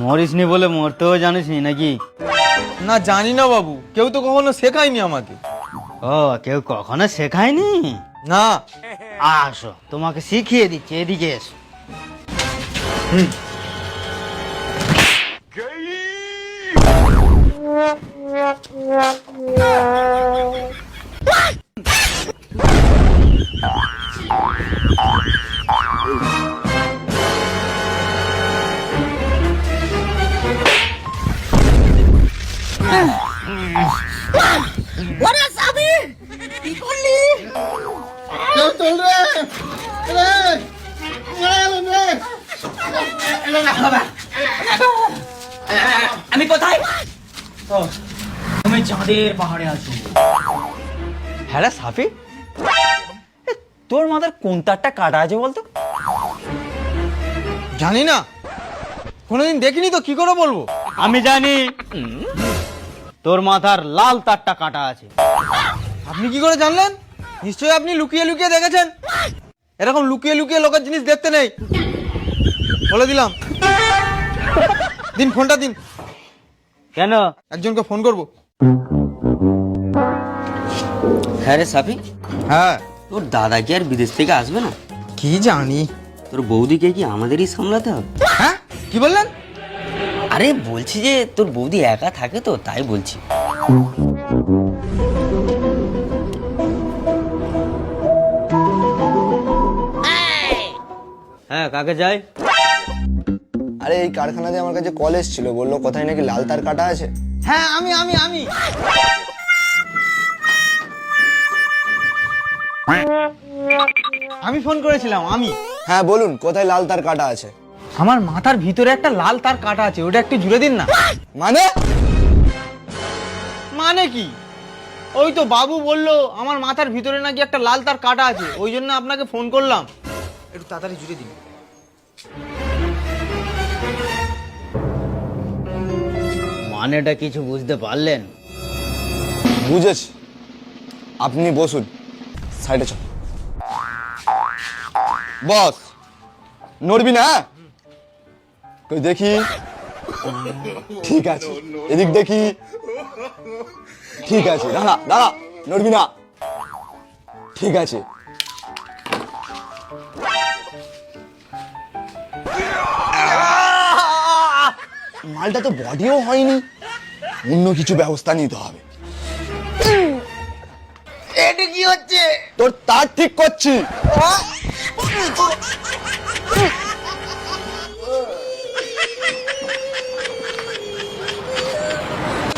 মরিসনি বলে মরতেও জানিসনি নাকি? না জানি না বাবু, কেউ তো কখনো শেখায়নি আমাকে। ও, কেউ কখনো শেখায়নি? না। আসো, তোমাকে শিখিয়ে দিচ্ছি, এদিকে এসো। আমি কোথায়? তুমি চাঁদের পাহাড়ে আছো। হ্যাঁ রে সাফি, তোর মাথার কোন তারটা কাটা আছে বলতো? জানি না, কোনোদিন দেখিনি তো, কি করে বলবো? আমি জানি, তোর মাথার লাল তারটা কাটা আছে। আপনি কি করে জানলেন? নিশ্চয়ই আপনি লুকিয়ে লুকিয়ে দেখেছেন। এরকম লুকিয়ে লুকিয়ে লোকের জিনিস দেখতে নেই, বলে দিলাম। দিন ফোনটা দিন, কেন? একজনকে ফোন করব। হ্যাঁ রে সাফি, হ্যাঁ। তোর দাদা কি আর বিদেশ থেকে আসবে না? কি জানি। তোর বৌদিকে কি আমাদেরই সামলাতে হবে? হ্যাঁ, কি বললেন? আরে বলছি যে তোর বৌদি একা থাকে তো, তাই বলছি। হ্যাঁ, কাকে যাই? আরে এই কারখানাতে আমার কাছে কল এসেছিল, বললো কোথায় নাকি লাল তার কাটা আছে। হ্যাঁ, আমি আমি আমি আমি ফোন করেছিলাম, আমি। হ্যাঁ বলুন, কোথায় লাল তার কাটা আছে? আমার মাথার ভিতরে একটা লাল তার কাটা আছে, ওটা একটু জুড়ে দিন না। মানে? মানে কি? ওই তো বাবু বললো আমার মাথার ভিতরে নাকি একটা লাল তার কাটা আছে, ওই জন্য আপনাকে ফোন করলাম, একটু তাড়াতাড়ি জুড়ে দিন। মানেটা কিছু বুঝতে পারলেন? বুঝেছি, আপনি বসুন, সাইডে চল। বস, নড়বি না? কই দেখি। ঠিক আছে, এদিক দেখি। ঠিক আছে, দাঁড়া দাঁড়া, নড়বি না। ঠিক আছে। মালটা তো বডিও হয়নি, অন্য কিছু ব্যবস্থা নিতে হবে। এটা কি হচ্ছে? তোর তার ঠিক করছি।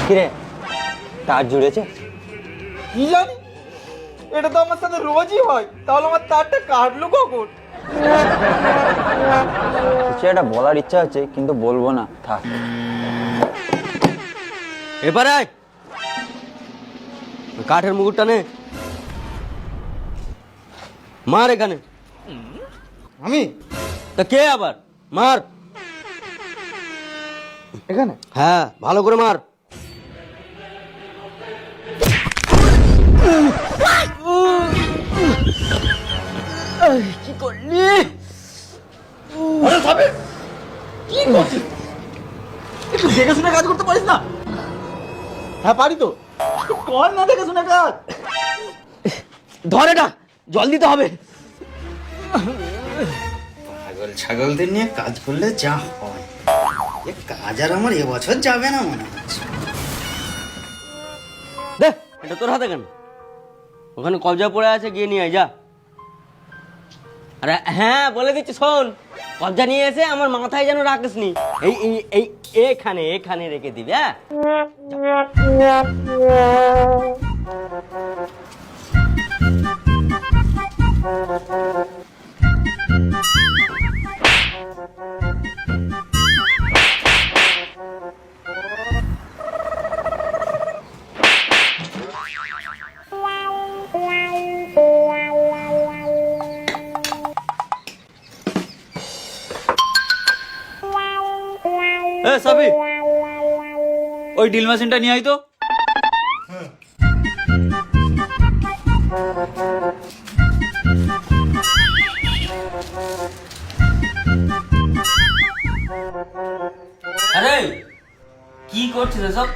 কিরে, তার জুড়েছে? কি জানি, এটা তো আমার সাথে রোজই হয়, তাহলে আমার তারটা কাটলো কখন? কিছু একটা বলার ইচ্ছা হচ্ছে, কিন্তু বলবো না, থাক। এবারে কাঠের মুকুটটা নে, মার এখানে। আমি? তা কে আবার? মার এখানে? হ্যাঁ, ভালো করে মার। কি করলি? কি করছিস? একটু দেখে শুনে কাজ করতে পারিস না? হ্যাঁ পারি তো, কর না দেখে শুনে কাজ। ধর এটা, জল দিতে হবে। পাগল ছাগলদের নিয়ে কাজ করলে যা হয়, এ কাজ আর আমার এবছর যাবে না মনে হচ্ছে। দে, এটা তোর হাতে কেন? ওখানে কবজা পড়ে আছে, গিয়ে নিয়ে আয়, যা। আরে হ্যাঁ, বলে দিচ্ছি শোন, কবজা নিয়ে এসে আমার মাথায় যেন রাখিস নি, এই এই এই এখানে এখানে রেখে দিবি। হ্যাঁ, সাবি, ওই ড্রিল মেশিনটা নিয়ে আই তো। আরে কি করছিস এসব?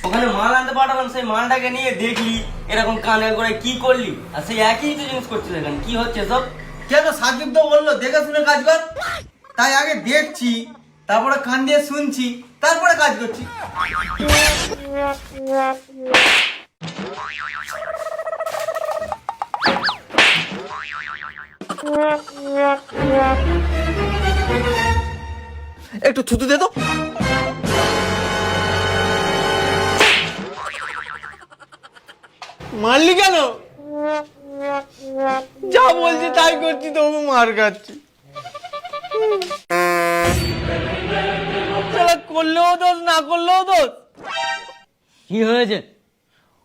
ওখানে মাল আনতে পাঠালাম, সেই মালটাকে নিয়ে দেখলি এরকম কানের করে কি করলি? আর সেই একই তো জিনিস করছিস এখানে, কি হচ্ছে সব? কেন সাকিব তো বললো দেখে শুনে কাজ কর, তাই আগে দেখছি, তারপরে কান দিয়ে শুনছি, তারপরে কাজ করছি। একটু থুতু দে তো। মারলি কেন? যা বলছি তাই করছি, তবু মার খাচ্ছি। করলেও দোষ, না করলেও দোষ। কি হয়েছে?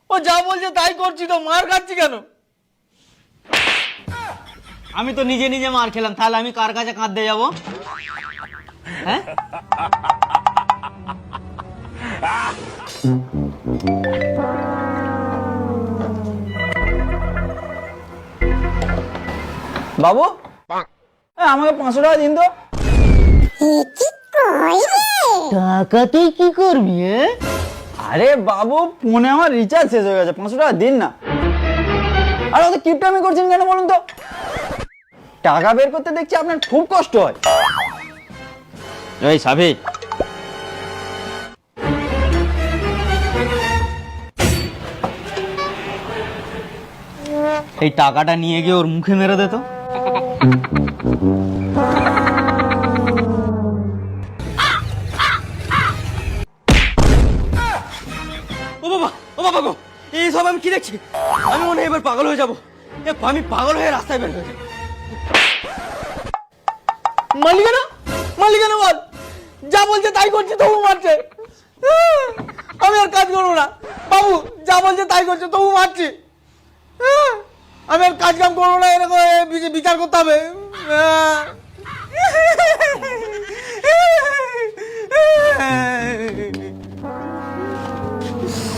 ও যা বলছে তাই করছি, তো মার খাচ্ছি কেন? আমি তো নিজে নিজে মার খেলাম, তাহলে আমি কার কাছে কাঁদতে যাবো? হ্যাঁ, বাবু আমাকে 500 টাকা দিন তো। টাকা তুই কি করবি? আরে বাবু ফোনে আমার রিচার্জ শেষ হয়ে গেছে, 500 টাকা দিন না। আর অত কিপটামি করছেন কেন বলুন তো? টাকা বের করতে দেখছি আপনার খুব কষ্ট হয়। এই সাবিক, এই টাকাটা নিয়ে গিয়ে ওর মুখে মেরে দে তো। ও বাবা, ও বাবা গো, এই সব আমি কি দেখছি? আমি মনে হয় এবার পাগল হয়ে যাবো। আমি পাগল হয়ে রাস্তায় বের হয়ে যাবো। মালিকানা, মালিকানা বল, যা বলছে তাই করছি, তবু মারছে। আমি আর কাজ করবো না বাবু, যা বলছে তাই করছে, তবু মারছি। আমি আর কাজ কাম করবো না, এরকম বিচার করতে হবে।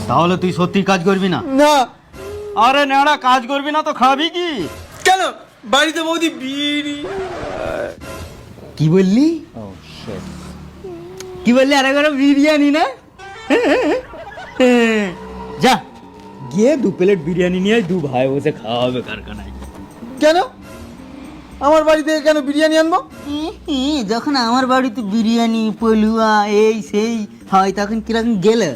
তাহলে তুই সত্যি কাজ করবি না? না। আরে নেড়া, কাজ করবি না তো খাবি কি? কেন? বাড়িতে বৌদি বিড়ি। কি বললি? কি বললি? আরে করে বিরিয়ানি না? যা গিয়ে 2 প্লেট বিরিয়ানি নিয়ে 2 ভাই বসে খাওয়া হবে কারখানায়। কেন আমার বাড়ি থেকে কেন বিরিয়ানি আনবো? যখন আমার বাড়িতে বিরিয়ানি পলুয়া এই সেই হয়, তখন কিরকম গেলে?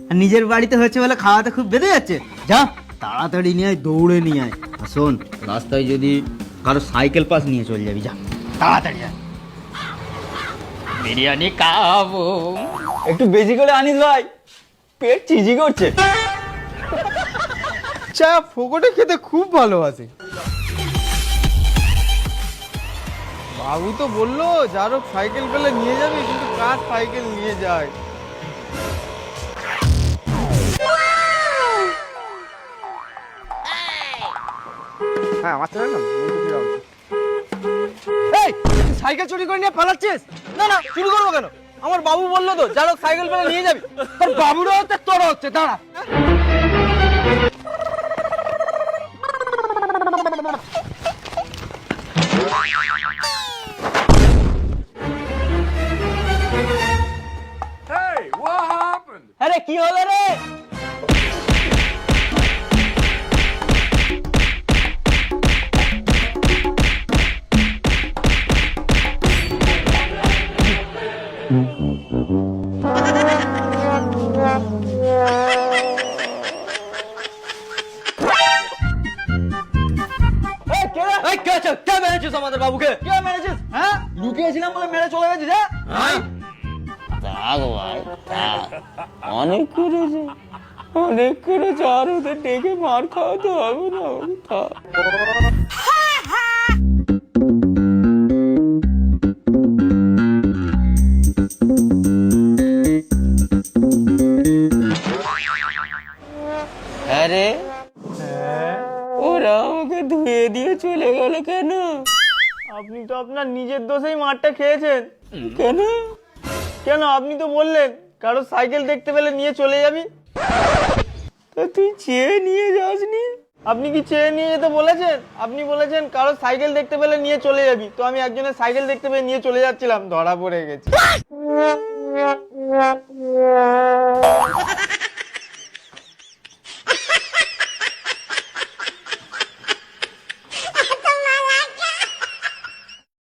আর নিজের বাড়িতে হচ্ছে বলে খাওয়াতে খুব বেঁধে যাচ্ছে। যা তাড়াতাড়ি নিয়ে আয়, দৌড়ে নিয়ে আয়। আর শোন, রাস্তায় যদি কারো সাইকেল পাস নিয়ে চলে যাবি, যা তাড়াতাড়ি যা, বিরিয়ানি খাবো। একটু বেশি করে আনিস ভাই, পেট চিজি করছে। চা ফোকটে খেতে খুব ভালোবাসে। বাবু তো বললো যারও সাইকেল পেলে নিয়ে যাবি, কিন্তু কার সাইকেল নিয়ে যায়? হ্যাঁ, আমার ছেলে না, এই তুই সাইকেল চুরি করে নিয়ে পালাচ্ছিস? না না, চুরি করবো কেন? আমার বাবু বললো তো যারও সাইকেল পেলে নিয়ে যাবি। তোর বাবুরও হচ্ছে, তোরও হচ্ছে, দাঁড়া। আরে কি হলো রে? কে মেরেছিস আমাদের বাবুকে? কে মেরেছিস? হ্যাঁ, লুকিয়েছিলাম বলে মেরে চলে গেছিস? হ্যাঁ, অনেক করেছে, অনেক করেছে, আর ওদের ডেকে মার খাওয়াতে হবে না। আরে ওরা আমাকে ধুয়ে দিয়ে চলে গেল কেন? আপনি তো আপনার নিজের দোষেই মারটা খেয়েছেন। কেন? কেন? আপনি তো বললেন কারো সাইকেল দেখতে পেলে নিয়ে চলে যাবি। তা তুই চেয়ে নিয়ে যাসনি? আপনি কি চেয়ে নিয়ে যেতে বলেছেন? আপনি বলেছেন কারো সাইকেল দেখতে পেলে নিয়ে চলে যাবি, তো আমি একজনের সাইকেল দেখতে পেয়ে নিয়ে চলে যাচ্ছিলাম, ধরা পড়ে গেছি।